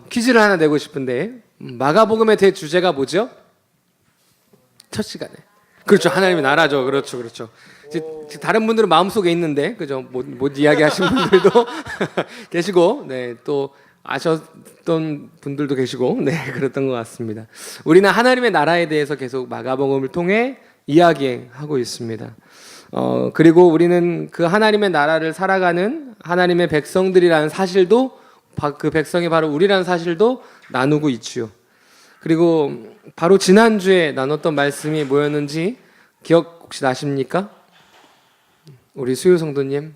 퀴즈를 하나 내고 싶은데 마가복음의 대주제가 뭐죠? 첫 시간에. 그렇죠. 하나님의 나라죠. 그렇죠. 이제 다른 분들은 마음속에 있는데 그죠? 못 이야기하신 분들도 계시고 네, 또 아셨던 분들도 계시고 네, 그랬던 것 같습니다. 우리는 하나님의 나라에 대해서 계속 마가복음을 통해 이야기하고 있습니다. 그리고 우리는 그 하나님의 나라를 살아가는 하나님의 백성들이라는 사실도 그 백성이 바로 우리라는 사실도 나누고 있지요. 그리고 바로 지난주에 나눴던 말씀이 뭐였는지 기억 혹시 나십니까? 우리 수요 성도님.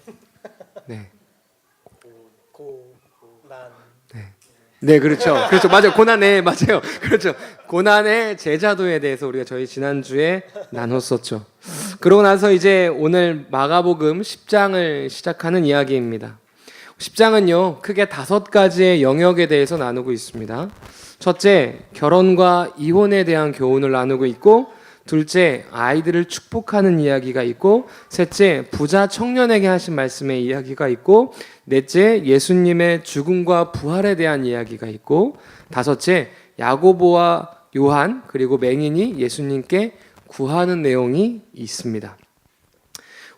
네. 네, 그렇죠. 맞아요. 고난의, 맞아요. 그렇죠. 고난의 제자도에 대해서 우리가 저희 지난주에 나눴었죠. 그러고 나서 이제 오늘 마가복음 10장을 시작하는 이야기입니다. 10장은요, 크게 5가지의 영역에 대해서 나누고 있습니다. 첫째, 결혼과 이혼에 대한 교훈을 나누고 있고, 둘째, 아이들을 축복하는 이야기가 있고, 셋째, 부자 청년에게 하신 말씀의 이야기가 있고, 넷째, 예수님의 죽음과 부활에 대한 이야기가 있고, 다섯째, 야고보와 요한 그리고 맹인이 예수님께 구하는 내용이 있습니다.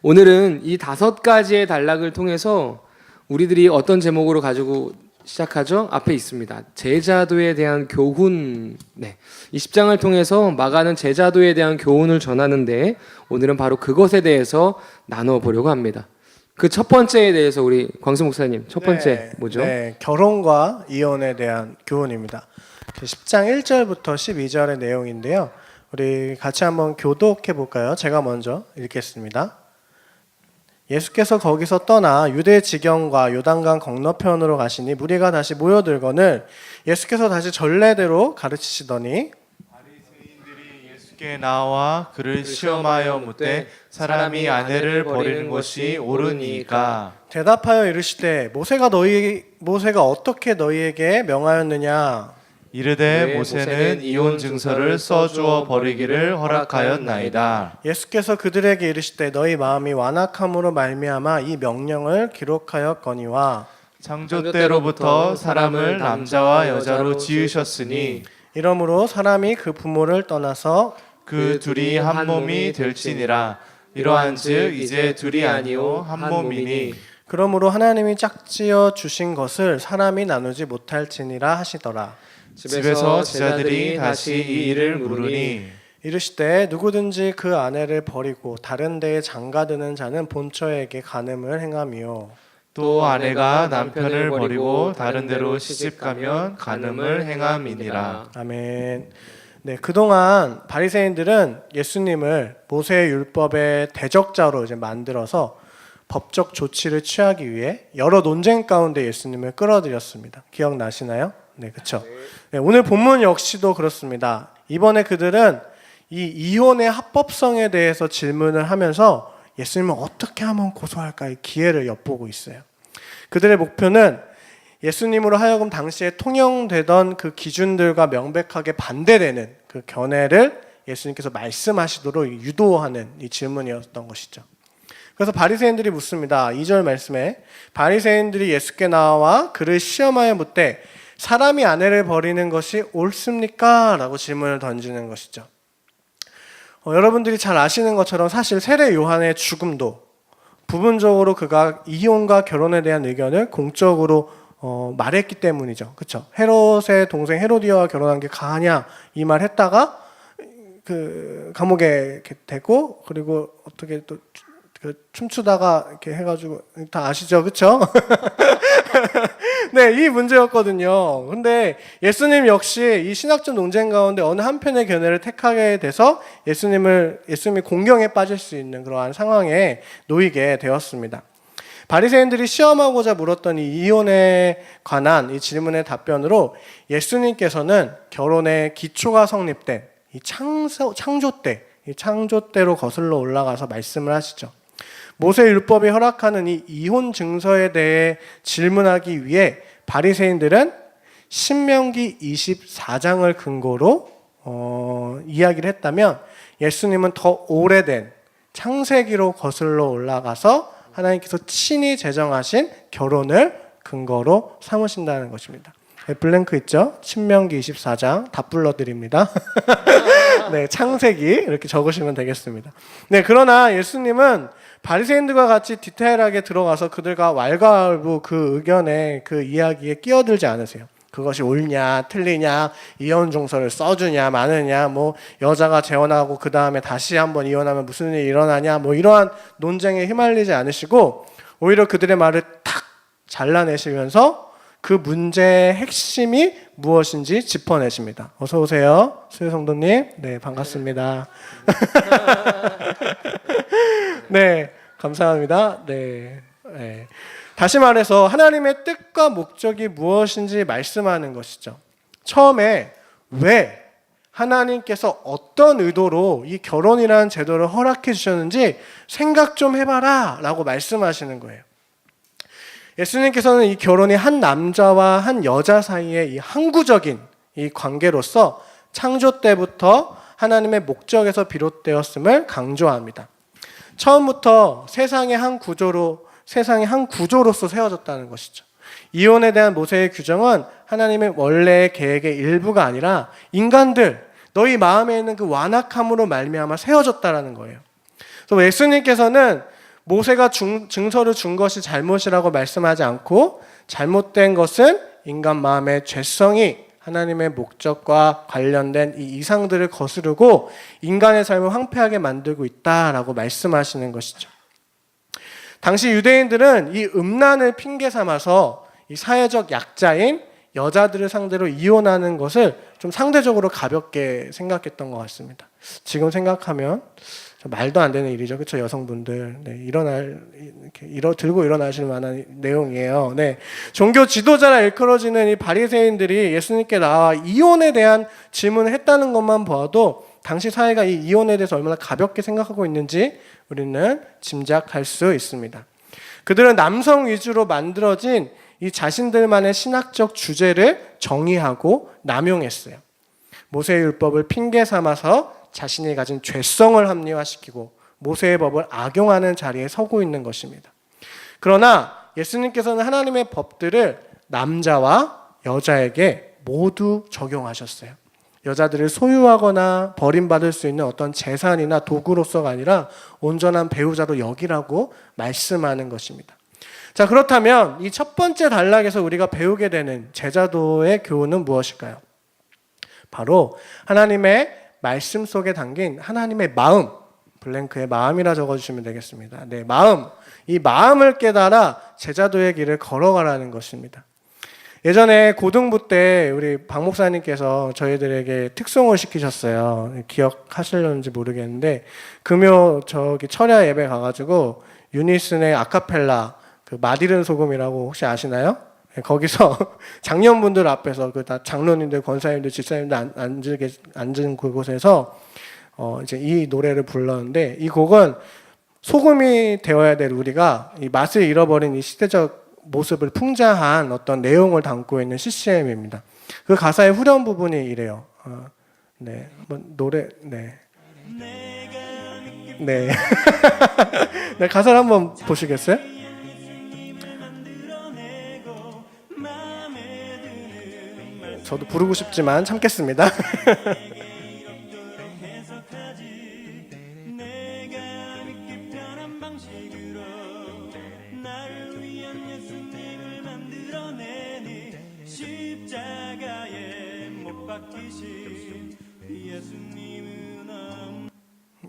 오늘은 이 5가지의 단락을 통해서 우리들이 어떤 제목으로 가지고 시작하죠? 앞에 있습니다. 제자도에 대한 교훈. 네. 이 10장을 통해서 마가는 제자도에 대한 교훈을 전하는데 오늘은 바로 그것에 대해서 나눠보려고 합니다. 그 첫 번째에 대해서 우리 광수 목사님 첫 번째 뭐죠? 네, 결혼과 이혼에 대한 교훈입니다. 10장 1절부터 12절의 내용인데요. 우리 같이 한번 교독해 볼까요? 제가 먼저 읽겠습니다. 예수께서 거기서 떠나 유대 지경과 요단강 건너편으로 가시니 무리가 다시 모여들거늘 예수께서 다시 전례대로 가르치시더니 바리새인들이 예수께 나와 그를 시험하여 묻되 사람이 아내를 버리는 것이 옳으니까 대답하여 이르시되 모세가 어떻게 너희에게 명하였느냐? 이르되 모세는 이혼 증서를 써주어 버리기를 허락하였나이다. 예수께서 그들에게 이르시되 너희 마음이 완악함으로 말미암아 이 명령을 기록하였거니와 창조 때로부터 사람을 남자와 여자로 지으셨으니 이러므로 사람이 그 부모를 떠나서 그 둘이 한 몸이 될지니라. 이러한즉 이제 둘이 아니요 한 몸이니 그러므로 하나님이 짝지어 주신 것을 사람이 나누지 못할지니라 하시더라. 집에서 제자들이 다시 이 일을 물으니 이르시되 누구든지 그 아내를 버리고 다른 데에 장가드는 자는 본처에게 간음을 행하며 또 아내가 남편을 버리고 다른 데로 시집가면 간음을 행함이니라. 아멘. 네, 그동안 바리새인들은 예수님을 모세의 율법의 대적자로 이제 만들어서 법적 조치를 취하기 위해 여러 논쟁 가운데 예수님을 끌어들였습니다. 기억나시나요? 네, 그렇죠. 네, 오늘 본문 역시도 그렇습니다. 이번에 그들은 이 이혼의 합법성에 대해서 질문을 하면서 예수님을 어떻게 하면 고소할까의 기회를 엿보고 있어요. 그들의 목표는 예수님으로 하여금 당시에 통용되던 그 기준들과 명백하게 반대되는 그 견해를 예수님께서 말씀하시도록 유도하는 이 질문이었던 것이죠. 그래서 바리새인들이 묻습니다. 2절 말씀에 바리새인들이 예수께 나와 그를 시험하여 묻되 사람이 아내를 버리는 것이 옳습니까? 라고 질문을 던지는 것이죠. 여러분들이 잘 아시는 것처럼 사실 세례 요한의 죽음도 부분적으로 그가 이혼과 결혼에 대한 의견을 공적으로 말했기 때문이죠. 그렇죠? 헤롯의 동생 헤로디아와 결혼한 게 가하냐 이 말 했다가 그 감옥에 되고 그리고 어떻게 또 춤추다가 이렇게 해가지고 다 아시죠, 그렇죠? 네, 이 문제였거든요. 근데 예수님 역시 이 신학적 논쟁 가운데 어느 한편의 견해를 택하게 돼서 예수님이 공경에 빠질 수 있는 그러한 상황에 놓이게 되었습니다. 바리새인들이 시험하고자 물었던 이 이혼에 관한 이 질문의 답변으로 예수님께서는 결혼의 기초가 성립된 이 창조 때로 거슬러 올라가서 말씀을 하시죠. 모세 율법이 허락하는 이 이혼 증서에 대해 질문하기 위해 바리새인들은 신명기 24장을 근거로 이야기를 했다면 예수님은 더 오래된 창세기로 거슬러 올라가서 하나님께서 친히 제정하신 결혼을 근거로 삼으신다는 것입니다. 블랭크 있죠? 신명기 24장 다 불러드립니다. 네, 창세기 이렇게 적으시면 되겠습니다. 네, 그러나 예수님은 바리새인들과 같이 디테일하게 들어가서 그들과 왈가왈부 그 의견에 그 이야기에 끼어들지 않으세요. 그것이 옳냐 틀리냐 이혼 종서를 써주냐 마느냐 뭐 여자가 재혼하고 그 다음에 다시 한번 이혼하면 무슨 일이 일어나냐 뭐 이러한 논쟁에 휘말리지 않으시고 오히려 그들의 말을 탁 잘라내시면서 그 문제의 핵심이 무엇인지 짚어내십니다. 어서 오세요, 수혜 성도님. 네, 반갑습니다. 네, 감사합니다. 네. 네. 다시 말해서 하나님의 뜻과 목적이 무엇인지 말씀하는 것이죠. 처음에 왜 하나님께서 어떤 의도로 이 결혼이라는 제도를 허락해 주셨는지 생각 좀 해봐라 라고 말씀하시는 거예요. 예수님께서는 이 결혼이 한 남자와 한 여자 사이의 이 항구적인 이 관계로서 창조 때부터 하나님의 목적에서 비롯되었음을 강조합니다. 처음부터 세상의 한 구조로서 세워졌다는 것이죠. 이혼에 대한 모세의 규정은 하나님의 원래의 계획의 일부가 아니라 인간들, 너희 마음에 있는 그 완악함으로 말미암아 세워졌다는 거예요. 그래서 예수님께서는 모세가 증서를 준 것이 잘못이라고 말씀하지 않고 잘못된 것은 인간 마음의 죄성이 하나님의 목적과 관련된 이 이상들을 거스르고 인간의 삶을 황폐하게 만들고 있다라고 말씀하시는 것이죠. 당시 유대인들은 이 음란을 핑계 삼아서 이 사회적 약자인 여자들을 상대로 이혼하는 것을 좀 상대적으로 가볍게 생각했던 것 같습니다. 지금 생각하면 말도 안 되는 일이죠, 그렇죠, 여성분들. 네, 들고 일어나실 만한 내용이에요. 네, 종교 지도자라 일컬어지는 이 바리새인들이 예수님께 나와 이혼에 대한 질문을 했다는 것만 봐도 당시 사회가 이 이혼에 대해서 얼마나 가볍게 생각하고 있는지 우리는 짐작할 수 있습니다. 그들은 남성 위주로 만들어진 이 자신들만의 신학적 주제를 정의하고 남용했어요. 모세의 율법을 핑계 삼아서 자신이 가진 죄성을 합리화시키고 모세의 법을 악용하는 자리에 서고 있는 것입니다. 그러나 예수님께서는 하나님의 법들을 남자와 여자에게 모두 적용하셨어요. 여자들을 소유하거나 버림받을 수 있는 어떤 재산이나 도구로서가 아니라 온전한 배우자로 여기라고 말씀하는 것입니다. 자, 그렇다면 이 첫 번째 단락에서 우리가 배우게 되는 제자도의 교훈은 무엇일까요? 바로 하나님의 말씀 속에 담긴 하나님의 마음, 블랭크에 마음이라 적어주시면 되겠습니다. 네, 마음. 이 마음을 깨달아 제자도의 길을 걸어가라는 것입니다. 예전에 고등부 때 우리 박 목사님께서 저희들에게 특송을 시키셨어요. 기억하시려는지 모르겠는데 금요 철야 예배 가가지고 유니슨의 아카펠라 그 맛이른 소금이라고 혹시 아시나요? 거기서 장년분들 앞에서 그 다 장로님들, 권사님들, 집사님들 앉은 그곳에서 이제 이 노래를 불렀는데 이 곡은 소금이 되어야 될 우리가 이 맛을 잃어버린 이 시대적 모습을 풍자한 어떤 내용을 담고 있는 CCM입니다. 그 가사의 후렴 부분이 이래요. 네, 한번 노래, 네, 네, 네, 가사를 한번 보시겠어요? 저도 부르고 싶지만 참겠습니다.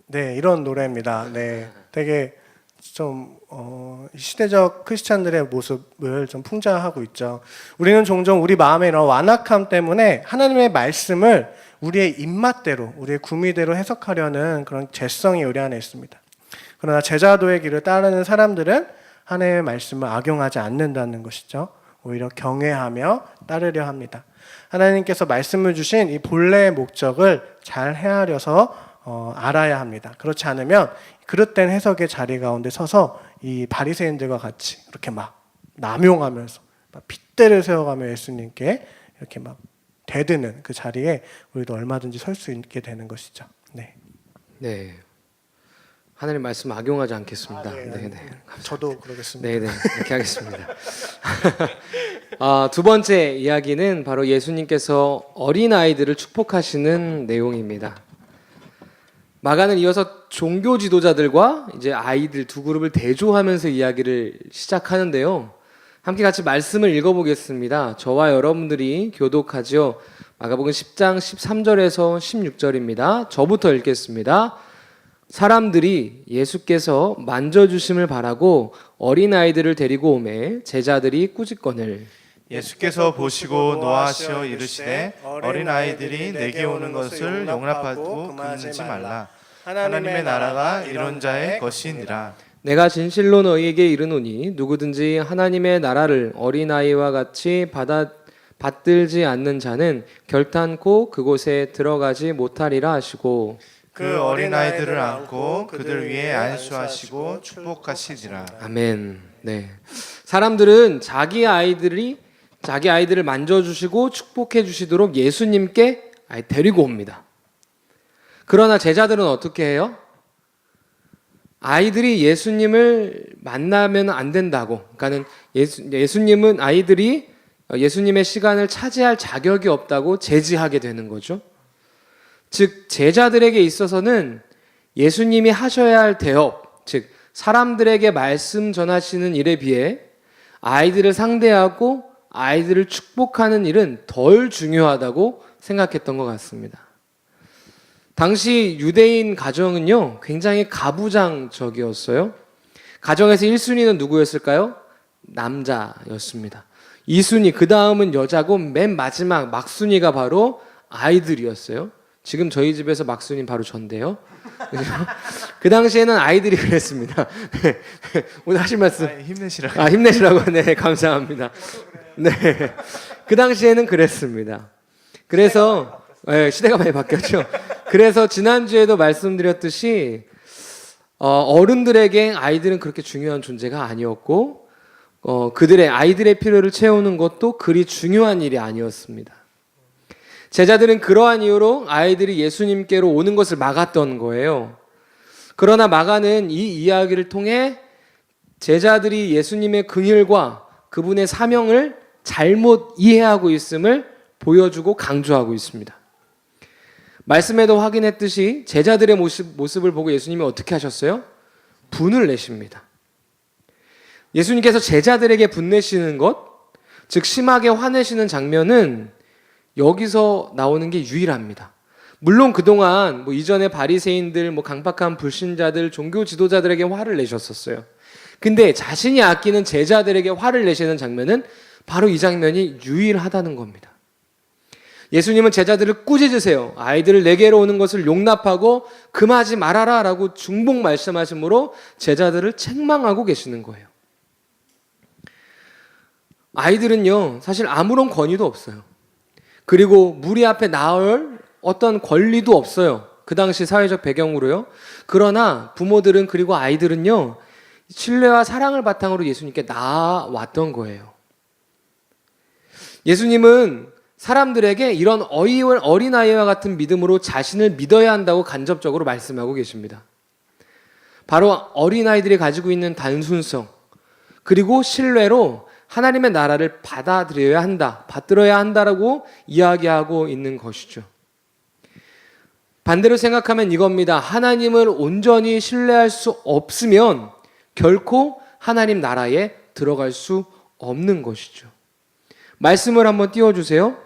네, 이런 노래입니다. 네, 되게 좀 시대적 크리스찬들의 모습을 좀 풍자하고 있죠. 우리는 종종 우리 마음의 이런 완악함 때문에 하나님의 말씀을 우리의 입맛대로, 우리의 구미대로 해석하려는 그런 죄성이 우리 안에 있습니다. 그러나 제자도의 길을 따르는 사람들은 하나님의 말씀을 악용하지 않는다는 것이죠. 오히려 경외하며 따르려 합니다. 하나님께서 말씀을 주신 이 본래의 목적을 잘 헤아려서 알아야 합니다. 그렇지 않으면 그릇된 해석의 자리 가운데 서서 이 바리새인들과 같이 이렇게 막 남용하면서 막 핏대를 세워가며 예수님께 이렇게 막 대드는 그 자리에 우리도 얼마든지 설 수 있게 되는 것이죠. 네. 네. 하나님 말씀 악용하지 않겠습니다. 네, 네, 네. 저도 그러겠습니다. 네, 네. 이렇게 하겠습니다. 두 번째 이야기는 바로 예수님께서 어린 아이들을 축복하시는 내용입니다. 마가는 이어서 종교 지도자들과 이제 아이들 두 그룹을 대조하면서 이야기를 시작하는데요. 함께 같이 말씀을 읽어보겠습니다. 저와 여러분들이 교독하죠. 마가복음 10장 13절에서 16절입니다. 저부터 읽겠습니다. 사람들이 예수께서 만져주심을 바라고 어린아이들을 데리고 오매 제자들이 꾸짖거늘 예수께서 보시고 노하시어 이르시되 어린아이들이 내게 오는 것을 용납하고 금하지 말라. 하나님의 나라가 이런 자의 것이니라. 내가 진실로 너희에게 이르노니 누구든지 하나님의 나라를 어린아이와 같이 받들지 않는 자는 결탄코 그곳에 들어가지 못하리라 하시고 그 어린아이들을 안고 그들 위에 안수하시고 축복하시리라. 아멘. 네. 사람들은 자기 아이들을 만져주시고 축복해 주시도록 예수님께 데리고 옵니다. 그러나 제자들은 어떻게 해요? 아이들이 예수님을 만나면 안 된다고. 그러니까는 예수님은 아이들이 예수님의 시간을 차지할 자격이 없다고 제지하게 되는 거죠. 즉 제자들에게 있어서는 예수님이 하셔야 할 대업, 즉 사람들에게 말씀 전하시는 일에 비해 아이들을 상대하고 아이들을 축복하는 일은 덜 중요하다고 생각했던 것 같습니다. 당시 유대인 가정은요 굉장히 가부장적이었어요. 가정에서 1순위는 누구였을까요? 남자였습니다. 2순위, 그 다음은 여자고 맨 마지막 막순위가 바로 아이들이었어요. 지금 저희 집에서 막순위는 바로 전데요. 그 당시에는 아이들이 그랬습니다. 네. 오늘 하실 말씀 힘내시라. 힘내시라고. 네, 감사합니다. 네, 그 당시에는 그랬습니다. 그래서 시대가 많이 바뀌었죠. 그래서 지난주에도 말씀드렸듯이 어른들에게 아이들은 그렇게 중요한 존재가 아니었고 아이들의 필요를 채우는 것도 그리 중요한 일이 아니었습니다. 제자들은 그러한 이유로 아이들이 예수님께로 오는 것을 막았던 거예요. 그러나 마가는 이 이야기를 통해 제자들이 예수님의 긍휼과 그분의 사명을 잘못 이해하고 있음을 보여주고 강조하고 있습니다. 말씀에도 확인했듯이 제자들의 모습을 보고 예수님이 어떻게 하셨어요? 분을 내십니다. 예수님께서 제자들에게 분내시는 것, 즉 심하게 화내시는 장면은 여기서 나오는 게 유일합니다. 물론 그동안 이전에 바리새인들, 강박한 불신자들, 종교 지도자들에게 화를 내셨었어요. 근데 자신이 아끼는 제자들에게 화를 내시는 장면은 바로 이 장면이 유일하다는 겁니다. 예수님은 제자들을 꾸짖으세요. 아이들을 내게로 오는 것을 용납하고 금하지 말아라 라고 중복 말씀하심으로 제자들을 책망하고 계시는 거예요. 아이들은요 사실 아무런 권위도 없어요. 그리고 무리 앞에 나올 어떤 권리도 없어요. 그 당시 사회적 배경으로요. 그러나 부모들은 그리고 아이들은요 신뢰와 사랑을 바탕으로 예수님께 나아왔던 거예요. 예수님은 사람들에게 이런 어린아이와 같은 믿음으로 자신을 믿어야 한다고 간접적으로 말씀하고 계십니다. 바로 어린아이들이 가지고 있는 단순성 그리고 신뢰로 하나님의 나라를 받들어야 한다라고 이야기하고 있는 것이죠. 반대로 생각하면 이겁니다. 하나님을 온전히 신뢰할 수 없으면 결코 하나님 나라에 들어갈 수 없는 것이죠. 말씀을 한번 띄워주세요.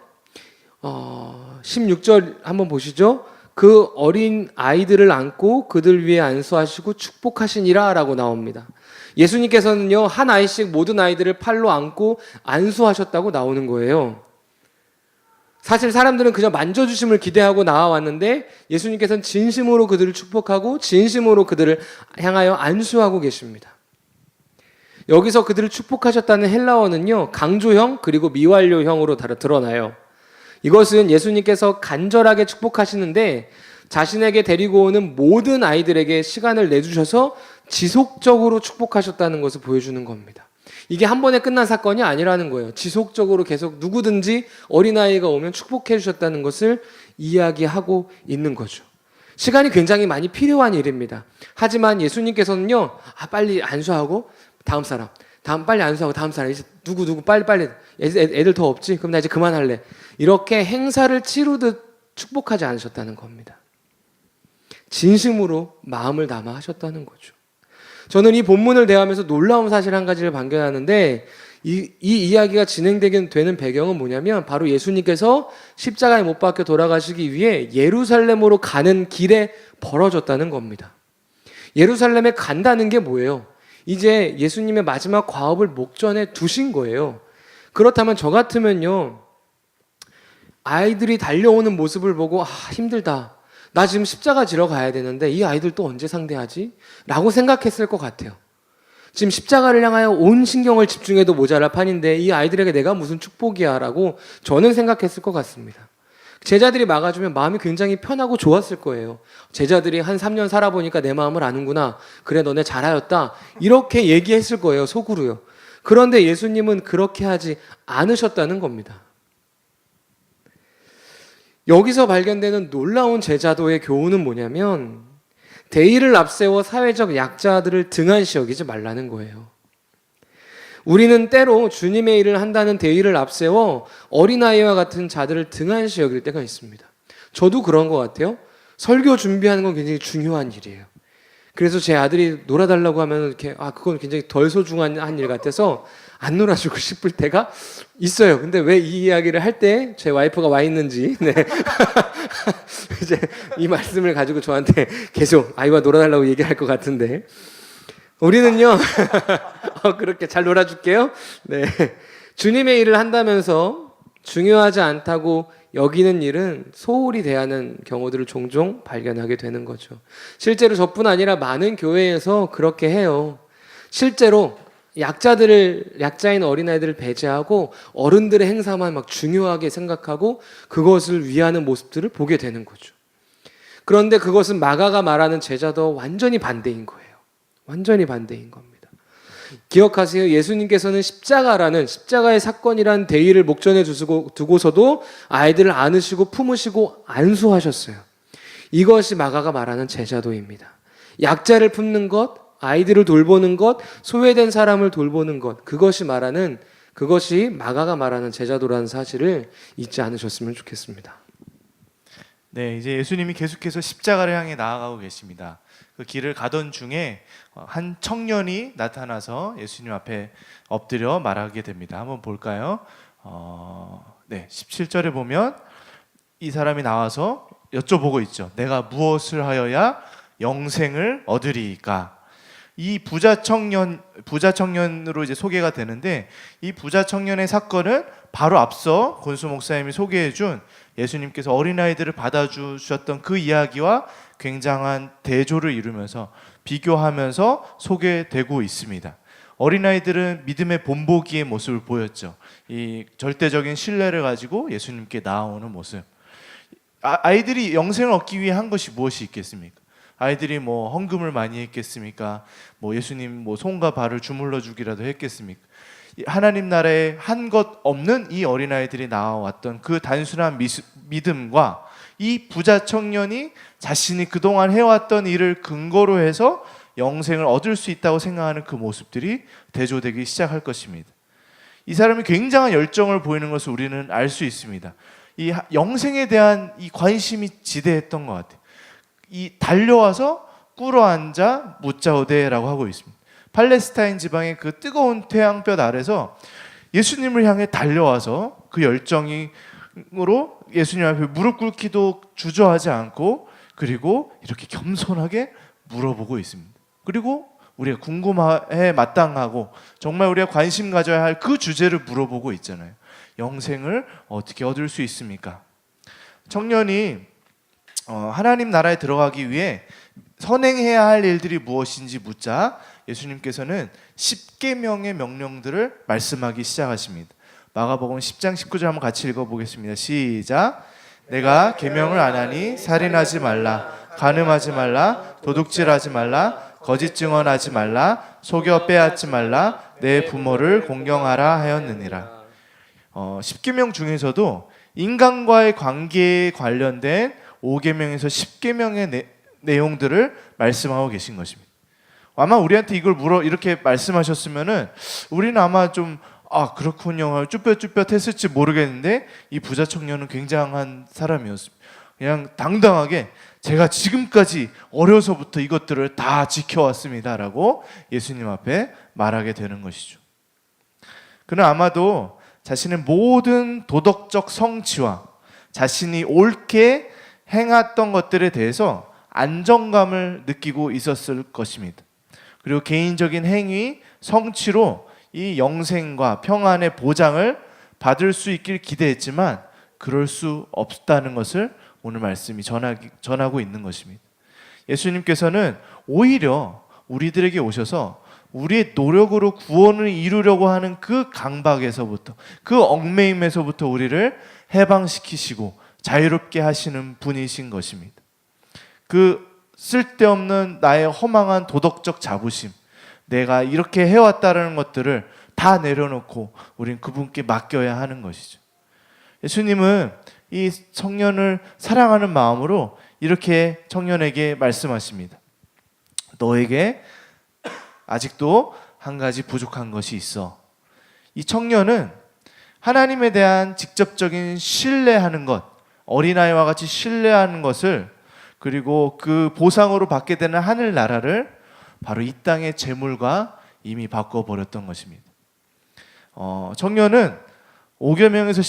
16절 한번 보시죠. 그 어린 아이들을 안고 그들 위에 안수하시고 축복하시니라 라고 나옵니다. 예수님께서는요 한 아이씩 모든 아이들을 팔로 안고 안수하셨다고 나오는 거예요. 사실 사람들은 그저 만져주심을 기대하고 나와왔는데 예수님께서는 진심으로 그들을 축복하고 진심으로 그들을 향하여 안수하고 계십니다. 여기서 그들을 축복하셨다는 헬라어는요 강조형 그리고 미완료형으로 드러나요. 이것은 예수님께서 간절하게 축복하시는데 자신에게 데리고 오는 모든 아이들에게 시간을 내주셔서 지속적으로 축복하셨다는 것을 보여주는 겁니다. 이게 한 번에 끝난 사건이 아니라는 거예요. 지속적으로 계속 누구든지 어린아이가 오면 축복해 주셨다는 것을 이야기하고 있는 거죠. 시간이 굉장히 많이 필요한 일입니다. 하지만 예수님께서는요, 빨리 안수하고 다음 사람, 빨리 안수하고 다음 사람, 이제 누구 빨리 애들 더 없지? 그럼 나 이제 그만할래. 이렇게 행사를 치르듯 축복하지 않으셨다는 겁니다. 진심으로 마음을 담아 하셨다는 거죠. 저는 이 본문을 대하면서 놀라운 사실 한 가지를 발견하는데, 이 이야기가 진행되게 되는 배경은 뭐냐면 바로 예수님께서 십자가에 못 박혀 돌아가시기 위해 예루살렘으로 가는 길에 벌어졌다는 겁니다. 예루살렘에 간다는 게 뭐예요? 이제 예수님의 마지막 과업을 목전에 두신 거예요. 그렇다면 저 같으면요, 아이들이 달려오는 모습을 보고 힘들다. 나 지금 십자가 지러 가야 되는데 이 아이들 또 언제 상대하지? 라고 생각했을 것 같아요. 지금 십자가를 향하여 온 신경을 집중해도 모자랄 판인데 이 아이들에게 내가 무슨 축복이야 라고 저는 생각했을 것 같습니다. 제자들이 막아주면 마음이 굉장히 편하고 좋았을 거예요. 제자들이 한 3년 살아보니까 내 마음을 아는구나. 그래 너네 잘하였다. 이렇게 얘기했을 거예요, 속으로요. 그런데 예수님은 그렇게 하지 않으셨다는 겁니다. 여기서 발견되는 놀라운 제자도의 교훈은 뭐냐면 대의를 앞세워 사회적 약자들을 등한시 여기지 말라는 거예요. 우리는 때로 주님의 일을 한다는 대의를 앞세워 어린아이와 같은 자들을 등한시 여길 때가 있습니다. 저도 그런 것 같아요. 설교 준비하는 건 굉장히 중요한 일이에요. 그래서 제 아들이 놀아달라고 하면 이렇게 그건 굉장히 덜 소중한 일 같아서 안 놀아주고 싶을 때가 있어요. 근데 왜 이 이야기를 할 때 제 와이프가 와 있는지 이제 이 말씀을 가지고 저한테 계속 아이와 놀아달라고 얘기할 것 같은데 우리는요 그렇게 잘 놀아줄게요. 네, 주님의 일을 한다면서 중요하지 않다고 여기는 일은 소홀히 대하는 경우들을 종종 발견하게 되는 거죠. 실제로 저뿐 아니라 많은 교회에서 그렇게 해요. 실제로 약자인 어린아이들을 배제하고 어른들의 행사만 막 중요하게 생각하고 그것을 위하는 모습들을 보게 되는 거죠. 그런데 그것은 마가가 말하는 제자도와 완전히 반대인 거예요. 완전히 반대인 겁니다. 기억하세요. 예수님께서는 십자가의 사건이라는 대의를 목전에 두고서도 아이들을 안으시고 품으시고 안수하셨어요. 이것이 마가가 말하는 제자도입니다. 약자를 품는 것, 아이들을 돌보는 것, 소외된 사람을 돌보는 것, 그것이 마가가 말하는 제자도라는 사실을 잊지 않으셨으면 좋겠습니다. 네, 이제 예수님이 계속해서 십자가를 향해 나아가고 계십니다. 그 길을 가던 중에 한 청년이 나타나서 예수님 앞에 엎드려 말하게 됩니다. 한번 볼까요? 17절에 보면 이 사람이 나와서 여쭤보고 있죠. 내가 무엇을 하여야 영생을 얻으리이까? 이 부자 청년으로 이제 소개가 되는데 이 부자 청년의 사건은 바로 앞서 권수 목사님이 소개해준 예수님께서 어린아이들을 받아주셨던 그 이야기와 굉장한 대조를 이루면서 비교하면서 소개되고 있습니다. 어린아이들은 믿음의 본보기의 모습을 보였죠. 이 절대적인 신뢰를 가지고 예수님께 나아오는 모습. 아이들이 영생을 얻기 위해 한 것이 무엇이 있겠습니까? 아이들이 헌금을 많이 했겠습니까? 예수님 손과 발을 주물러 주기라도 했겠습니까? 하나님 나라에 한 것 없는 이 어린아이들이 나와왔던 그 단순한 믿음과 이 부자 청년이 자신이 그동안 해왔던 일을 근거로 해서 영생을 얻을 수 있다고 생각하는 그 모습들이 대조되기 시작할 것입니다. 이 사람이 굉장한 열정을 보이는 것을 우리는 알 수 있습니다. 이 영생에 대한 이 관심이 지대했던 것 같아요. 이 달려와서 꿇어앉아 묻자오되라고 하고 있습니다. 팔레스타인 지방의 그 뜨거운 태양볕 아래서 예수님을 향해 달려와서 그 열정으로 예수님 앞에 무릎 꿇기도 주저하지 않고 그리고 이렇게 겸손하게 물어보고 있습니다. 그리고 우리가 궁금해 마땅하고 정말 우리가 관심 가져야 할 그 주제를 물어보고 있잖아요. 영생을 어떻게 얻을 수 있습니까? 청년이 하나님 나라에 들어가기 위해 선행해야 할 일들이 무엇인지 묻자 예수님께서는 10계명의 명령들을 말씀하기 시작하십니다. 마가복음 10장 19절 한번 같이 읽어보겠습니다. 시작. 내가 계명을 안 하니 살인하지 말라, 간음하지 말라, 도둑질하지 말라, 거짓 증언하지 말라, 속여 빼앗지 말라, 내 부모를 공경하라 하였느니라. 10계명 중에서도 인간과의 관계에 관련된 5계명에서 10계명의 내용들을 말씀하고 계신 것입니다. 아마 우리한테 이걸 이렇게 말씀하셨으면은 우리는 아마 좀 그렇군요 쭈뼛쭈뼛했을지 모르겠는데, 이 부자 청년은 굉장한 사람이었습니다. 그냥 당당하게 제가 지금까지 어려서부터 이것들을 다 지켜왔습니다라고 예수님 앞에 말하게 되는 것이죠. 그는 아마도 자신의 모든 도덕적 성취와 자신이 옳게 행했던 것들에 대해서 안정감을 느끼고 있었을 것입니다. 그리고 개인적인 행위, 성취로 이 영생과 평안의 보장을 받을 수 있길 기대했지만 그럴 수 없다는 것을 오늘 말씀이 전하고 있는 것입니다. 예수님께서는 오히려 우리들에게 오셔서 우리의 노력으로 구원을 이루려고 하는 그 강박에서부터, 그 얽매임에서부터 우리를 해방시키시고 자유롭게 하시는 분이신 것입니다. 그 쓸데없는 나의 허망한 도덕적 자부심, 내가 이렇게 해왔다는 것들을 다 내려놓고 우린 그분께 맡겨야 하는 것이죠. 예수님은 이 청년을 사랑하는 마음으로 이렇게 청년에게 말씀하십니다. 너에게 아직도 한 가지 부족한 것이 있어. 이 청년은 하나님에 대한 직접적인 신뢰하는 것, 어린아이와 같이 신뢰하는 것을, 그리고 그 보상으로 받게 되는 하늘나라를 바로 이 땅의 재물과 이미 바꿔버렸던 것입니다. 청년은 5계명에서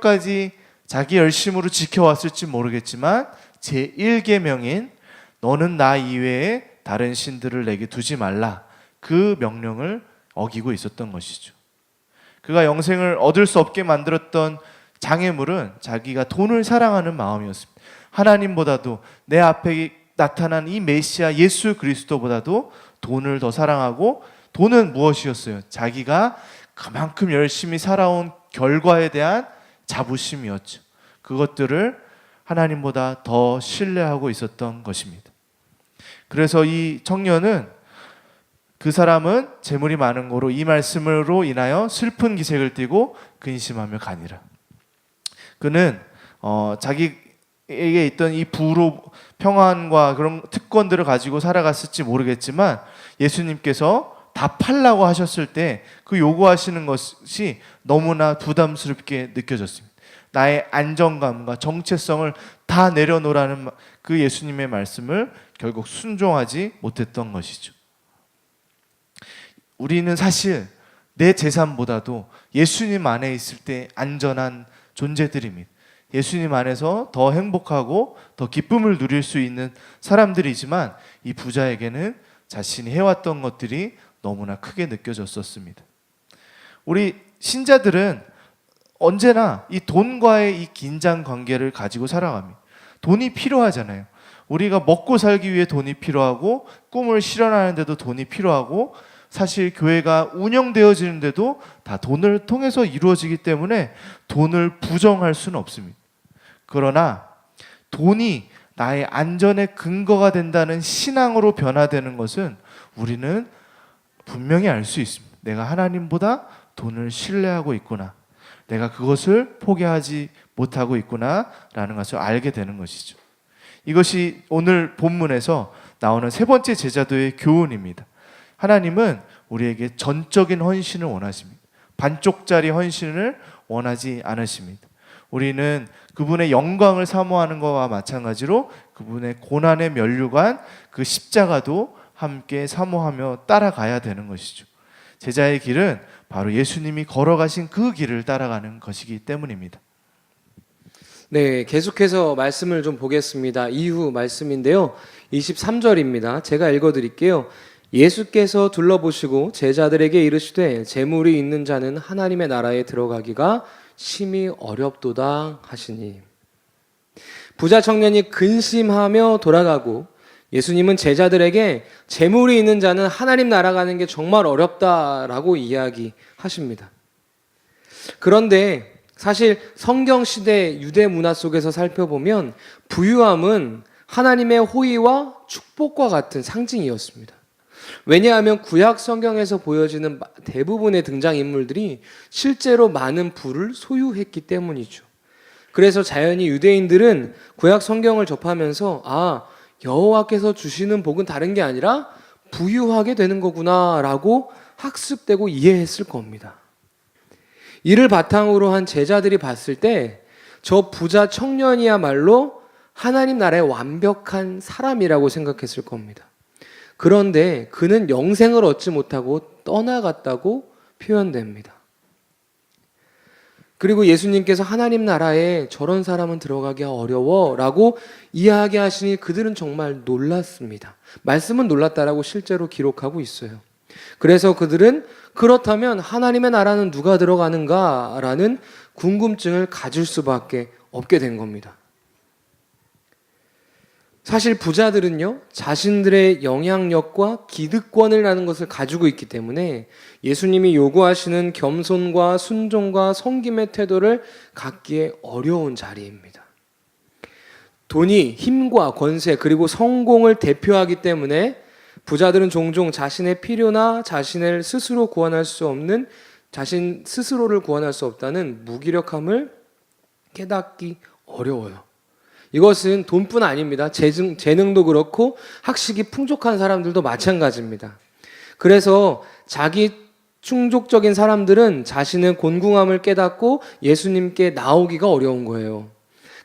10계명까지 자기 열심으로 지켜왔을지 모르겠지만 제1계명인 너는 나 이외에 다른 신들을 내게 두지 말라, 그 명령을 어기고 있었던 것이죠. 그가 영생을 얻을 수 없게 만들었던 장애물은 자기가 돈을 사랑하는 마음이었습니다. 하나님보다도 내 앞에 나타난 이 메시아 예수 그리스도보다도 돈을 더 사랑하고, 돈은 무엇이었어요? 자기가 그만큼 열심히 살아온 결과에 대한 자부심이었죠. 그것들을 하나님보다 더 신뢰하고 있었던 것입니다. 그래서 이 청년은, 그 사람은 재물이 많은 거로 이 말씀으로 인하여 슬픈 기색을 띠고 근심하며 가니라. 그는 자기에게 있던 이 부로 평안과 그런 특권들을 가지고 살아갔을지 모르겠지만 예수님께서 다 팔라고 하셨을 때 그 요구하시는 것이 너무나 부담스럽게 느껴졌습니다. 나의 안정감과 정체성을 다 내려놓으라는 그 예수님의 말씀을 결국 순종하지 못했던 것이죠. 우리는 사실 내 재산보다도 예수님 안에 있을 때 안전한 존재들입니다. 예수님 안에서 더 행복하고 더 기쁨을 누릴 수 있는 사람들이지만 이 부자에게는 자신이 해왔던 것들이 너무나 크게 느껴졌었습니다. 우리 신자들은 언제나 이 돈과의 이 긴장 관계를 가지고 살아갑니다. 돈이 필요하잖아요. 우리가 먹고 살기 위해 돈이 필요하고, 꿈을 실현하는데도 돈이 필요하고, 사실 교회가 운영되어지는데도 다 돈을 통해서 이루어지기 때문에 돈을 부정할 수는 없습니다. 그러나 돈이 나의 안전의 근거가 된다는 신앙으로 변화되는 것은 우리는 분명히 알 수 있습니다. 내가 하나님보다 돈을 신뢰하고 있구나, 내가 그것을 포기하지 못하고 있구나 라는 것을 알게 되는 것이죠. 이것이 오늘 본문에서 나오는 세 번째 제자도의 교훈입니다. 하나님은 우리에게 전적인 헌신을 원하십니다. 반쪽짜리 헌신을 원하지 않으십니다. 우리는 그분의 영광을 사모하는 것과 마찬가지로 그분의 고난의 면류관, 그 십자가도 함께 사모하며 따라가야 되는 것이죠. 제자의 길은 바로 예수님이 걸어가신 그 길을 따라가는 것이기 때문입니다. 네, 계속해서 말씀을 좀 보겠습니다. 이후 말씀인데요. 23절입니다. 제가 읽어드릴게요. 예수께서 둘러보시고 제자들에게 이르시되 재물이 있는 자는 하나님의 나라에 들어가기가 심히 어렵도다 하시니. 부자 청년이 근심하며 돌아가고 예수님은 제자들에게 재물이 있는 자는 하나님 나라 가는 게 정말 어렵다라고 이야기하십니다. 그런데 사실 성경 시대 유대 문화 속에서 살펴보면 부유함은 하나님의 호의와 축복과 같은 상징이었습니다. 왜냐하면 구약 성경에서 보여지는 대부분의 등장인물들이 실제로 많은 부를 소유했기 때문이죠. 그래서 자연히 유대인들은 구약 성경을 접하면서 아, 여호와께서 주시는 복은 다른 게 아니라 부유하게 되는 거구나라고 학습되고 이해했을 겁니다. 이를 바탕으로 한 제자들이 봤을 때 저 부자 청년이야말로 하나님 나라의 완벽한 사람이라고 생각했을 겁니다. 그런데 그는 영생을 얻지 못하고 떠나갔다고 표현됩니다. 그리고 예수님께서 하나님 나라에 저런 사람은 들어가기가 어려워라고 이야기하시니 그들은 정말 놀랐습니다. 말씀은 놀랐다라고 실제로 기록하고 있어요. 그래서 그들은 그렇다면 하나님의 나라는 누가 들어가는가라는 궁금증을 가질 수밖에 없게 된 겁니다. 사실 부자들은요, 자신들의 영향력과 기득권이라는 것을 가지고 있기 때문에 예수님이 요구하시는 겸손과 순종과 섬김의 태도를 갖기에 어려운 자리입니다. 돈이 힘과 권세 그리고 성공을 대표하기 때문에 부자들은 종종 자신의 필요나 자신을 스스로 구원할 수 없는 자신 스스로를 구원할 수 없다는 무기력함을 깨닫기 어려워요. 이것은 돈뿐 아닙니다. 재능도 그렇고 학식이 풍족한 사람들도 마찬가지입니다. 그래서 자기 충족적인 사람들은 자신의 곤궁함을 깨닫고 예수님께 나오기가 어려운 거예요.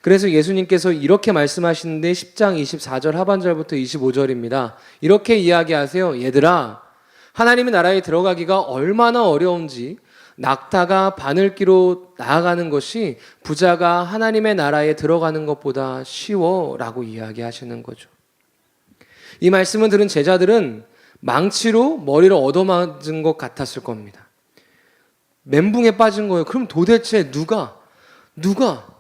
그래서 예수님께서 이렇게 말씀하시는데 10장 24절 하반절부터 25절입니다. 이렇게 이야기하세요. 얘들아, 하나님의 나라에 들어가기가 얼마나 어려운지 낙타가 바늘기로 나아가는 것이 부자가 하나님의 나라에 들어가는 것보다 쉬워라고 이야기하시는 거죠. 이 말씀을 들은 제자들은 망치로 머리를 얻어맞은 것 같았을 겁니다. 멘붕에 빠진 거예요. 그럼 도대체 누가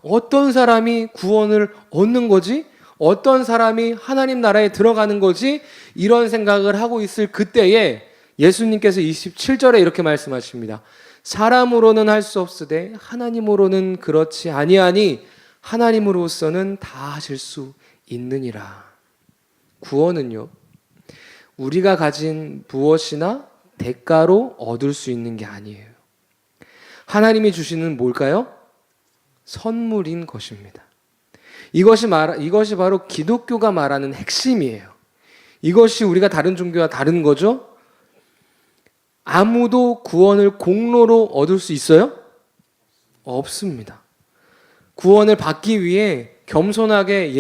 어떤 사람이 구원을 얻는 거지? 어떤 사람이 하나님 나라에 들어가는 거지? 이런 생각을 하고 있을 그때에 예수님께서 27절에 이렇게 말씀하십니다. 사람으로는 할 수 없으되 하나님으로는 그렇지 아니하니 하나님으로서는 다 하실 수 있느니라. 구원은요, 우리가 가진 무엇이나 대가로 얻을 수 있는 게 아니에요. 하나님이 주시는 뭘까요? 선물인 것입니다. 이것이 바로 기독교가 말하는 핵심이에요. 이것이 우리가 다른 종교와 다른 거죠. 아무도 구원을 공로로 얻을 수 있어요? 없습니다. 구원을 받기 위해 겸손하게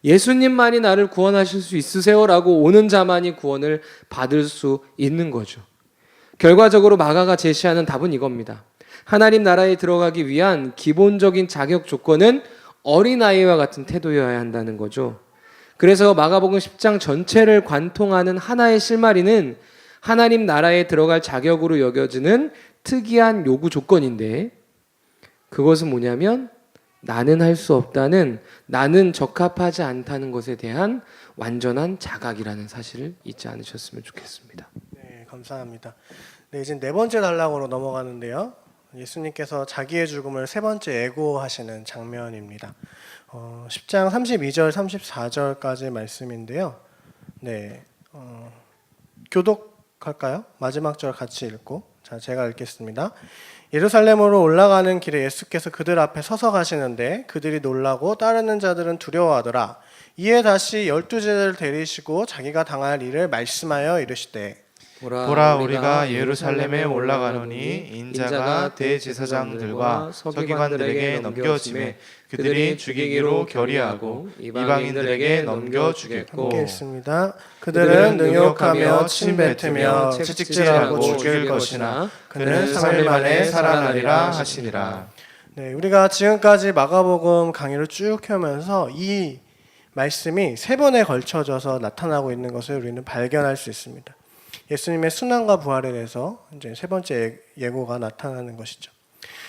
예수님만이 나를 구원하실 수 있으세요? 라고 오는 자만이 구원을 받을 수 있는 거죠. 결과적으로 마가가 제시하는 답은 이겁니다. 하나님 나라에 들어가기 위한 기본적인 자격 조건은 어린아이와 같은 태도여야 한다는 거죠. 그래서 마가복음 10장 전체를 관통하는 하나의 실마리는 하나님 나라에 들어갈 자격으로 여겨지는 특이한 요구 조건인데, 그것은 뭐냐면 나는 할 수 없다는, 나는 적합하지 않다는 것에 대한 완전한 자각이라는 사실을 잊지 않으셨으면 좋겠습니다. 네, 감사합니다. 네, 이제 네 번째 단락으로 넘어가는데요. 예수님께서 자기의 죽음을 세 번째 예고하시는 장면입니다. 10장 32절, 34절까지 말씀인데요. 네, 교독할까요? 마지막 절 같이 읽고, 자, 제가 읽겠습니다. 예루살렘으로 올라가는 길에 예수께서 그들 앞에 서서 가시는데 그들이 놀라고 따르는 자들은 두려워하더라. 이에 다시 12제자를 데리시고 자기가 당할 일을 말씀하여 이르시되, 보라, 우리가 예루살렘에 올라가노니 인자가 대제사장들과 서기관들에게 넘겨짐에 그들이 죽이기로 결의하고 이방인들에게 넘겨주겠고. 함께 읽습니다. 그들은 능욕하며 침뱉으며 채찍질하고 죽일 것이나 그는 3일 만에 살아나리라 하시니라. 네, 우리가 지금까지 마가복음 강의를 쭉 펴면서 이 말씀이 세 번에 걸쳐져서 나타나고 있는 것을 우리는 발견할 수 있습니다. 예수님의 순환과 부활에 대해서 이제 세 번째 예고가 나타나는 것이죠.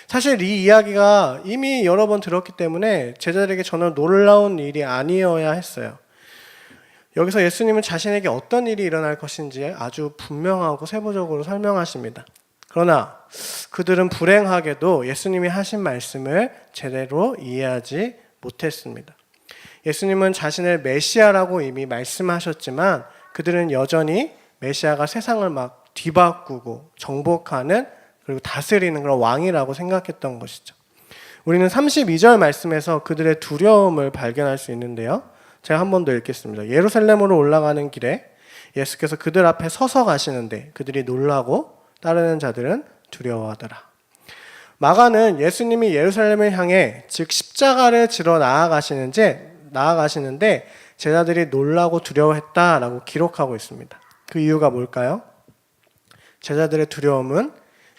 사실 이 이야기가 이미 여러 번 들었기 때문에 제자들에게 전혀 놀라운 일이 아니어야 했어요. 여기서 예수님은 자신에게 어떤 일이 일어날 것인지 아주 분명하고 세부적으로 설명하십니다. 그러나 그들은 불행하게도 예수님이 하신 말씀을 제대로 이해하지 못했습니다. 예수님은 자신을 메시아라고 이미 말씀하셨지만 그들은 여전히 메시아가 세상을 막 뒤바꾸고 정복하는, 그리고 다스리는 그런 왕이라고 생각했던 것이죠. 우리는 32절 말씀에서 그들의 두려움을 발견할 수 있는데요. 제가 한 번 더 읽겠습니다. 예루살렘으로 올라가는 길에 예수께서 그들 앞에 서서 가시는데 그들이 놀라고 따르는 자들은 두려워하더라. 마가는 예수님이 예루살렘을 향해 즉 십자가를 지러 나아가시는데 제자들이 놀라고 두려워했다라고 기록하고 있습니다. 그 이유가 뭘까요? 제자들의 두려움은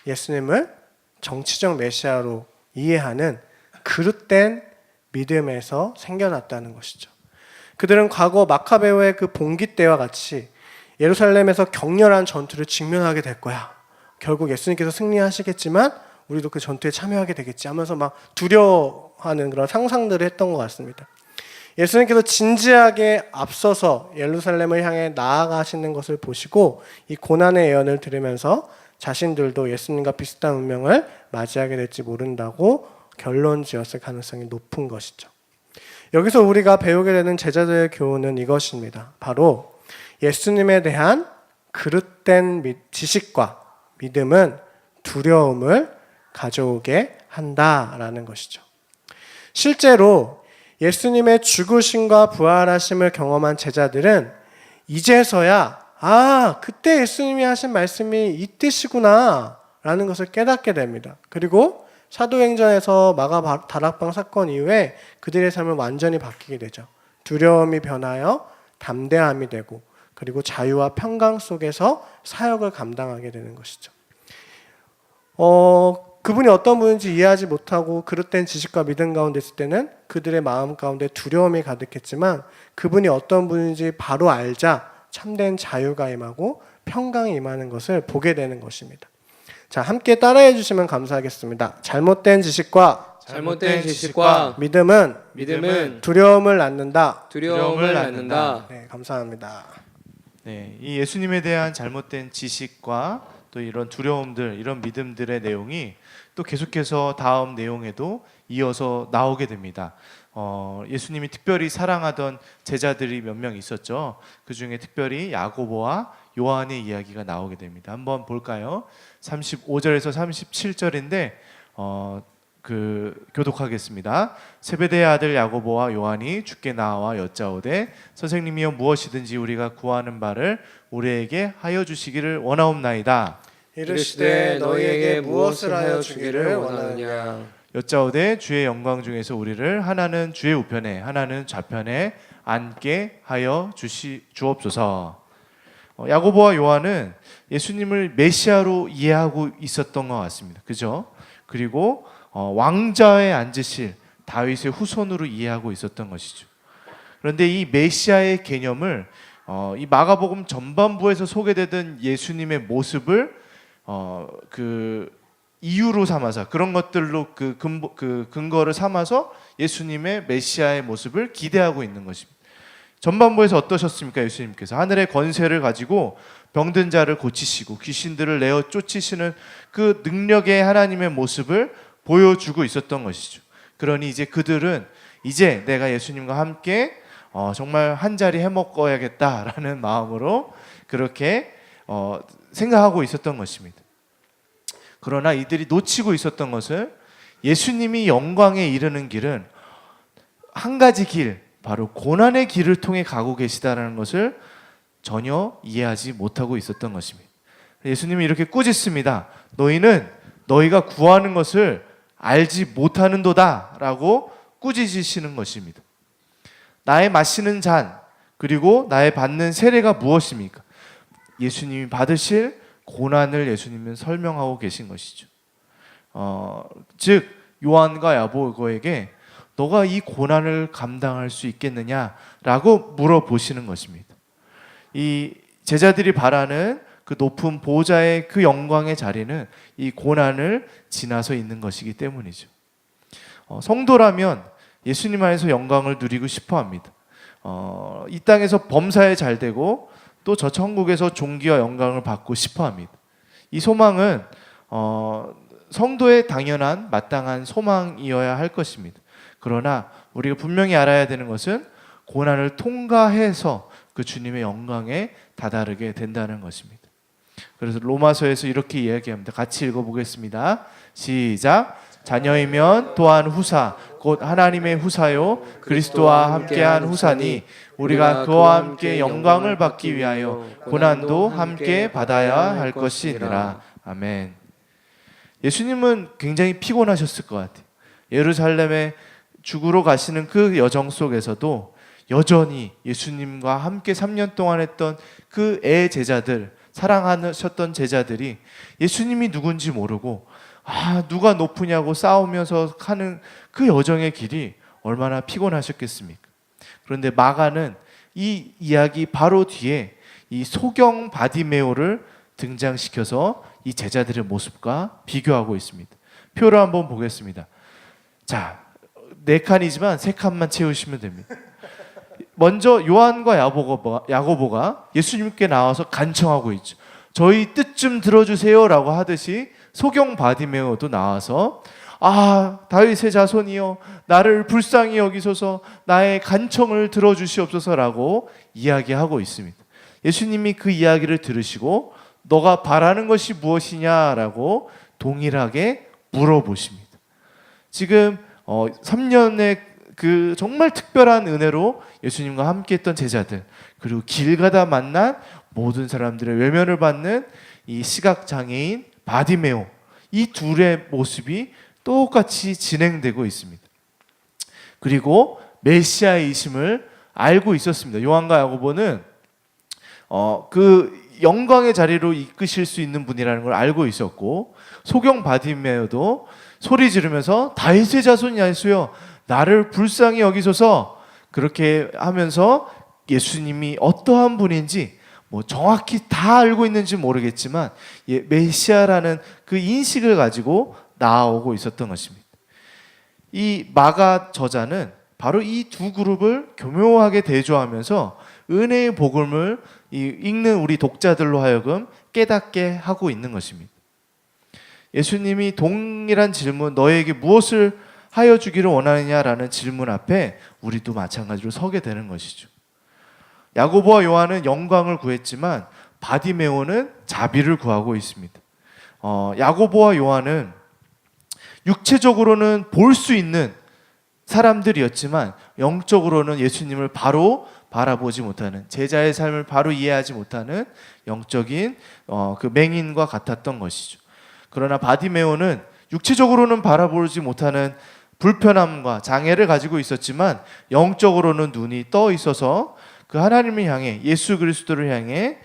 예수님을 정치적 메시아로 이해하는 그릇된 믿음에서 생겨났다는 것이죠. 그들은 과거 마카베오의 그 봉기 때와 같이 예루살렘에서 격렬한 전투를 직면하게 될 거야. 결국 예수님께서 승리하시겠지만 우리도 그 전투에 참여하게 되겠지 하면서 막 두려워하는 그런 상상들을 했던 것 같습니다. 예수님께서 진지하게 앞서서 예루살렘을 향해 나아가시는 것을 보시고 이 고난의 예언을 들으면서 자신들도 예수님과 비슷한 운명을 맞이하게 될지 모른다고 결론 지었을 가능성이 높은 것이죠. 여기서 우리가 배우게 되는 제자들의 교훈은 이것입니다. 바로 예수님에 대한 그릇된 지식과 믿음은 두려움을 가져오게 한다라는 것이죠. 실제로 예수님의 죽으심과 부활하심을 경험한 제자들은 이제서야 그때 예수님이 하신 말씀이 이 뜻이구나 라는 것을 깨닫게 됩니다. 그리고 사도행전에서 마가 다락방 사건 이후에 그들의 삶은 완전히 바뀌게 되죠. 두려움이 변하여 담대함이 되고 그리고 자유와 평강 속에서 사역을 감당하게 되는 것이죠. 그분이 어떤 분인지 이해하지 못하고 그릇된 지식과 믿음 가운데 있을 때는 그들의 마음 가운데 두려움이 가득했지만 그분이 어떤 분인지 바로 알자 참된 자유가 임하고 평강이 임하는 것을 보게 되는 것입니다. 자, 함께 따라해 주시면 감사하겠습니다. 잘못된 지식과 믿음은 두려움을 낳는다. 네, 감사합니다. 네, 이 예수님에 대한 잘못된 지식과 또 이런 두려움들, 이런 믿음들의 내용이 또 계속해서 다음 내용에도 이어서 나오게 됩니다. 예수님이 특별히 사랑하던 제자들이 몇 명 있었죠. 그 중에 특별히 야고보와 요한의 이야기가 나오게 됩니다. 한번 볼까요? 35절에서 37절인데 교독하겠습니다. 세베대의 아들 야고보와 요한이 주께 나와 여짜오되 선생님이여 무엇이든지 우리가 구하는 바를 우리에게 하여 주시기를 원하옵나이다. 이르시되 너희에게 무엇을 하여 주기를 원하느냐. 여짜오되 주의 영광 중에서 우리를 하나는 주의 우편에 하나는 좌편에 앉게 하여 주옵소서. 야고보와 요한은 예수님을 메시아로 이해하고 있었던 것 같습니다. 그죠? 그리고 왕좌에 앉으실 다윗의 후손으로 이해하고 있었던 것이죠. 그런데 이 메시아의 개념을 이 마가복음 전반부에서 소개되던 예수님의 모습을 이유로 삼아서 그런 것들로 근거를 삼아서 예수님의 메시아의 모습을 기대하고 있는 것입니다. 전반부에서 어떠셨습니까? 예수님께서 하늘의 권세를 가지고 병든 자를 고치시고 귀신들을 내어 쫓으시는 그 능력의 하나님의 모습을 보여주고 있었던 것이죠. 그러니 이제 그들은 이제 내가 예수님과 함께 정말 한 자리 해먹어야겠다라는 마음으로 그렇게 생각하고 있었던 것입니다. 그러나 이들이 놓치고 있었던 것은 예수님이 영광에 이르는 길은 한 가지 길, 바로 고난의 길을 통해 가고 계시다는 것을 전혀 이해하지 못하고 있었던 것입니다. 예수님이 이렇게 꾸짖습니다. 너희는 너희가 구하는 것을 알지 못하는도다 라고 꾸짖으시는 것입니다. 나의 마시는 잔 그리고 나의 받는 세례가 무엇입니까? 예수님이 받으실 고난을 예수님은 설명하고 계신 것이죠. 즉 요한과 야고보에게 너가 이 고난을 감당할 수 있겠느냐라고 물어보시는 것입니다. 이 제자들이 바라는 그 높은 보좌의 그 영광의 자리는 이 고난을 지나서 있는 것이기 때문이죠. 성도라면 예수님 안에서 영광을 누리고 싶어합니다. 이 땅에서 범사에 잘 되고 또 저 천국에서 존귀와 영광을 받고 싶어합니다. 이 소망은 성도의 당연한 마땅한 소망이어야 할 것입니다. 그러나 우리가 분명히 알아야 되는 것은 고난을 통과해서 그 주님의 영광에 다다르게 된다는 것입니다. 그래서 로마서에서 이렇게 이야기합니다. 같이 읽어보겠습니다. 시작. 자녀이면 또한 후사 곧 하나님의 후사요 그리스도와 함께한 후사니 우리가 그와 함께 영광을 받기 위하여 고난도 함께 받아야 할 것이니라. 아멘. 예수님은 굉장히 피곤하셨을 것 같아요. 예루살렘에 죽으러 가시는 그 여정 속에서도 여전히 예수님과 함께 3년 동안 했던 그 제자들, 사랑하셨던 제자들이 예수님이 누군지 모르고 누가 높으냐고 싸우면서 가는 그 여정의 길이 얼마나 피곤하셨겠습니까? 그런데 마가는 이 이야기 바로 뒤에 이 소경 바디메오를 등장시켜서 이 제자들의 모습과 비교하고 있습니다. 표를 한번 보겠습니다. 자, 4칸이지만 3칸만 채우시면 됩니다. 먼저 요한과 야고보가 예수님께 나와서 간청하고 있죠. 저희 뜻 좀 들어주세요라고 하듯이 소경 바디메오도 나와서 다윗의 자손이여 나를 불쌍히 여기소서 나의 간청을 들어주시옵소서라고 이야기하고 있습니다. 예수님이 그 이야기를 들으시고 너가 바라는 것이 무엇이냐라고 동일하게 물어보십니다. 지금 3년의 그 정말 특별한 은혜로 예수님과 함께했던 제자들, 그리고 길 가다 만난 모든 사람들의 외면을 받는 이 시각장애인 바디메오, 이 둘의 모습이 똑같이 진행되고 있습니다. 그리고 메시아이심을 알고 있었습니다. 요한과 야고보는 그 영광의 자리로 이끄실 수 있는 분이라는 걸 알고 있었고, 소경 바디메오도 소리 지르면서 다윗의 자손이 예수여 나를 불쌍히 여기소서, 그렇게 하면서 예수님이 어떠한 분인지 정확히 다 알고 있는지 모르겠지만 메시아라는 그 인식을 가지고 나오고 있었던 것입니다. 이 마가 저자는 바로 이 두 그룹을 교묘하게 대조하면서 은혜의 복음을 읽는 우리 독자들로 하여금 깨닫게 하고 있는 것입니다. 예수님이 동일한 질문, 너에게 무엇을 하여 주기를 원하느냐라는 질문 앞에 우리도 마찬가지로 서게 되는 것이죠. 야고보와 요한은 영광을 구했지만 바디메오는 자비를 구하고 있습니다. 야고보와 요한은 육체적으로는 볼 수 있는 사람들이었지만 영적으로는 예수님을 바로 바라보지 못하는, 제자의 삶을 바로 이해하지 못하는 영적인 그 맹인과 같았던 것이죠. 그러나 바디메오는 육체적으로는 바라보지 못하는 불편함과 장애를 가지고 있었지만 영적으로는 눈이 떠 있어서 그 하나님을 향해, 예수 그리스도를 향해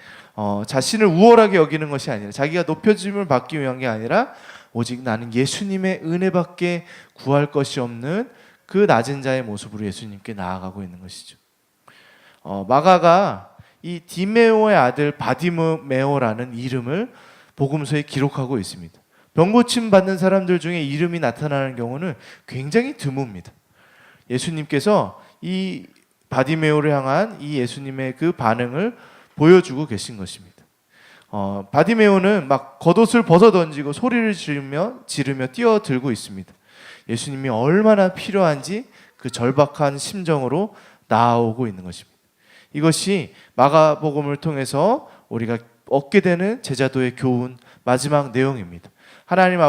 자신을 우월하게 여기는 것이 아니라, 자기가 높여짐을 받기 위한 게 아니라 오직 나는 예수님의 은혜밖에 구할 것이 없는 그 낮은 자의 모습으로 예수님께 나아가고 있는 것이죠. 마가가 이 디메오의 아들 바디메오라는 이름을 복음서에 기록하고 있습니다. 병고침 받는 사람들 중에 이름이 나타나는 경우는 굉장히 드뭅니다. 예수님께서 이 바디메오를 향한 이 예수님의 그 반응을 보여주고 계신 것입니다. 바디메오는 막 겉옷을 벗어 던지고 소리를 지르며 뛰어들고 있습니다. 예수님이 얼마나 필요한지 그 절박한 심정으로 나아오고 있는 것입니다. 이것이 마가복음을 통해서 우리가 얻게 되는 제자도의 교훈, 마지막 내용입니다. 하나님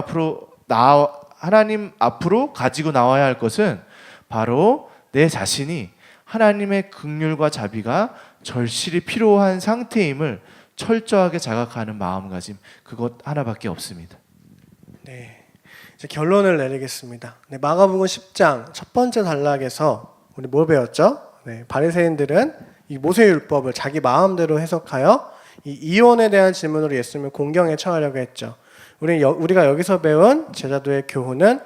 앞으로 가지고 나와야 할 것은 바로 내 자신이 하나님의 긍휼과 자비가 절실히 필요한 상태임을 철저하게 자각하는 마음가짐, 그것 하나밖에 없습니다. 네, 이제 결론을 내리겠습니다. 네, 마가복음 10장 첫 번째 단락에서 우리 뭘 배웠죠? 네, 바리새인들은 이 모세율법을 자기 마음대로 해석하여 이 이혼에 대한 질문으로 예수님을 공경에 처하려고 했죠. 우리가 여기서 배운 제자도의 교훈은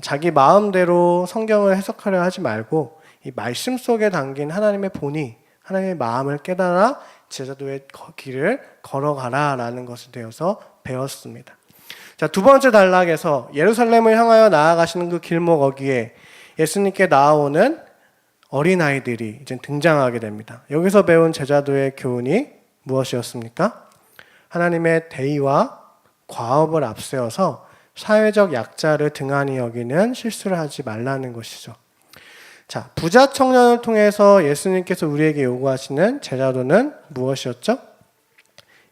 자기 마음대로 성경을 해석하려 하지 말고 이 말씀 속에 담긴 하나님의 본의, 하나님의 마음을 깨달아 제자도의 길을 걸어가라라는 것에 대해서 배웠습니다. 자, 두 번째 단락에서 예루살렘을 향하여 나아가시는 그 길목 어귀에 예수님께 나아오는 어린아이들이 이제 등장하게 됩니다. 여기서 배운 제자도의 교훈이 무엇이었습니까? 하나님의 대의와 과업을 앞세워서 사회적 약자를 등한히 여기는 실수를 하지 말라는 것이죠. 자, 부자 청년을 통해서 예수님께서 우리에게 요구하시는 제자도는 무엇이었죠?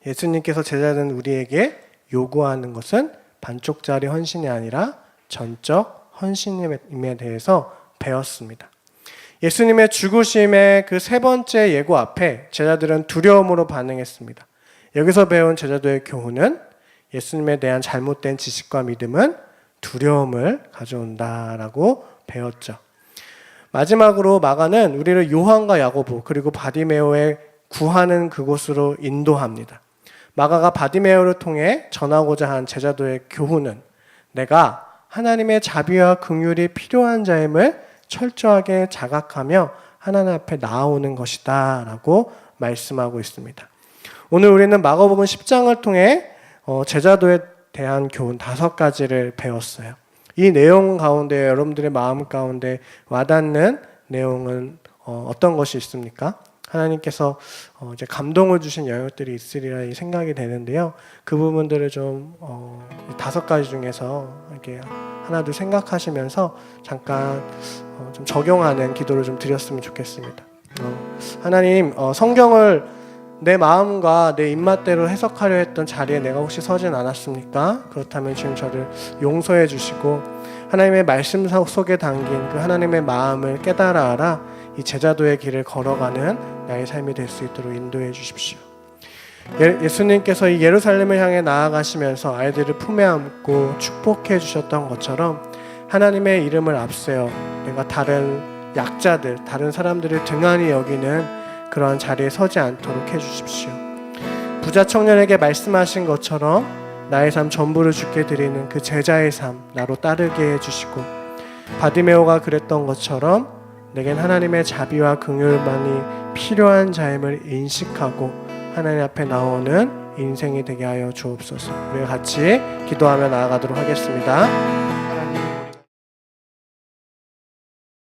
예수님께서 제자된 우리에게 요구하는 것은 반쪽짜리 헌신이 아니라 전적 헌신임에 대해서 배웠습니다. 예수님의 죽으심의 그 세 번째 예고 앞에 제자들은 두려움으로 반응했습니다. 여기서 배운 제자도의 교훈은 예수님에 대한 잘못된 지식과 믿음은 두려움을 가져온다라고 배웠죠. 마지막으로 마가는 우리를 요한과 야고보 그리고 바디메오의 구하는 그곳으로 인도합니다. 마가가 바디메오를 통해 전하고자 한 제자도의 교훈은 내가 하나님의 자비와 긍휼이 필요한 자임을 철저하게 자각하며 하나님 앞에 나아오는 것이다 라고 말씀하고 있습니다. 오늘 우리는 마가복음 10장을 통해 제자도에 대한 교훈 5가지를 배웠어요. 이 내용 가운데 여러분들의 마음 가운데 와닿는 내용은 어떤 것이 있습니까? 하나님께서 이제 감동을 주신 영역들이 있으리라 이 생각이 되는데요. 그 부분들을 좀 5가지 중에서 이렇게 하나 둘 생각하시면서 잠깐 좀 적용하는 기도를 좀 드렸으면 좋겠습니다. 하나님, 성경을 내 마음과 내 입맛대로 해석하려 했던 자리에 내가 혹시 서진 않았습니까? 그렇다면 지금 저를 용서해 주시고 하나님의 말씀 속에 담긴 그 하나님의 마음을 깨달아 알아 이 제자도의 길을 걸어가는 나의 삶이 될 수 있도록 인도해 주십시오. 예수님께서 이 예루살렘을 향해 나아가시면서 아이들을 품에 안고 축복해 주셨던 것처럼 하나님의 이름을 앞세워 내가 다른 약자들, 다른 사람들을 등한히 여기는 그러한 자리에 서지 않도록 해주십시오. 부자 청년에게 말씀하신 것처럼 나의 삶 전부를 주께 드리는 그 제자의 삶 나로 따르게 해주시고 바디메오가 그랬던 것처럼 내겐 하나님의 자비와 긍휼만이 필요한 자임을 인식하고 하나님 앞에 나오는 인생이 되게 하여 주옵소서. 우리가 같이 기도하며 나아가도록 하겠습니다.